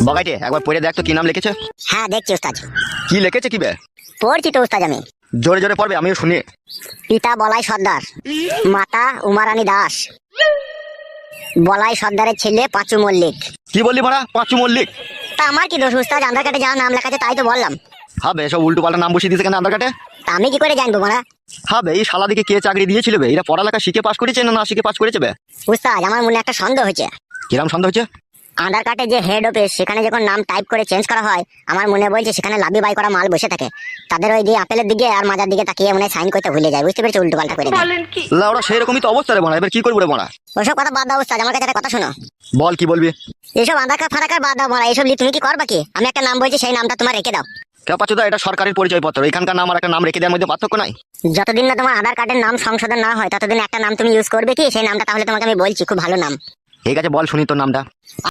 বগাইটে একবার পড়ে দেখ তো কি নাম লিখেছে। হ্যাঁ দেখছি উস্তাদ। কি লিখেছে কি বে? পড়ছি তো উস্তাদ আমি। জোরে জোরে পড়বে, আমিও শুনি। পিতা বলাই সর্দার, মাতা উমারানী দাস, বলাই সর্দারের ছেলে পাঁচু মল্লিক। কি বললি ভাড়া? পাঁচু মল্লিক? তা আমার কি দোষ উস্তাদ? আধার কার্ডে যা নাম লেখা আছে তাই তো বললাম। হবে সব উল্টো পাল্টা নাম বসিয়ে দিয়েছে কেন আধার কার্ডে? তা আমি কি করে জানবো মারা? হবে এই শালা দিকে কে চাকরি দিয়েছিল বে? এরা পড়ালেখা শিখে পাস করেছে না না শিখে পাস করেছে বে? উস্তাদ আমার মনে একটা সন্দেহ হয়েছে। কিরাম সন্দেহ হচ্ছে? আধার কার্ডে যে হেড অফিস, সেখানে যখন নাম টাইপ করে চেঞ্জ করা হয়, আমার মনে বলছে সেখানে লাভি বাই করা মাল বসে থাকে। তাদের ওই দিয়ে আপেলের দিকে আর মাজার দিকে তাকিয়ে মনে সাইন করতে ভুলে যায়, বুঝতে পেরেছি? উল্টো পাল্টা করে দেয়। লাউড়া সেরকমই তো অবস্থা রে বড়া, এবার কি করবো রে বড়া? ওসব কথা বাদ দাও উস্তাদ, আমার কাছে একটা কথা শোনো। বল কি বলবি? এইসব আধার কার্ড ফাধার কার্ড বাদ দাও মারা, এইসব নিয়ে তুমি কি করবা কি? আমি একটা নাম বলছি, সেই নামটা তোমার রেখে দাও। কেউ পাচ্ছ তো? এটা সরকারের পরিচয় পত্র, এখানকার নাম আর একটা নাম রেখে দেওয়ার মধ্যে পার্থক্য নাই। যতদিন না তোমার আধার কার্ডের নাম সংশোধন না হয় ততদিন একটা নাম তুমি ইউজ করবে কি? সেই নামটা তাহলে তোমাকে আমি বলছি খুব ভালো নাম। ঠিক আছে বল শুনি তোর নামটা।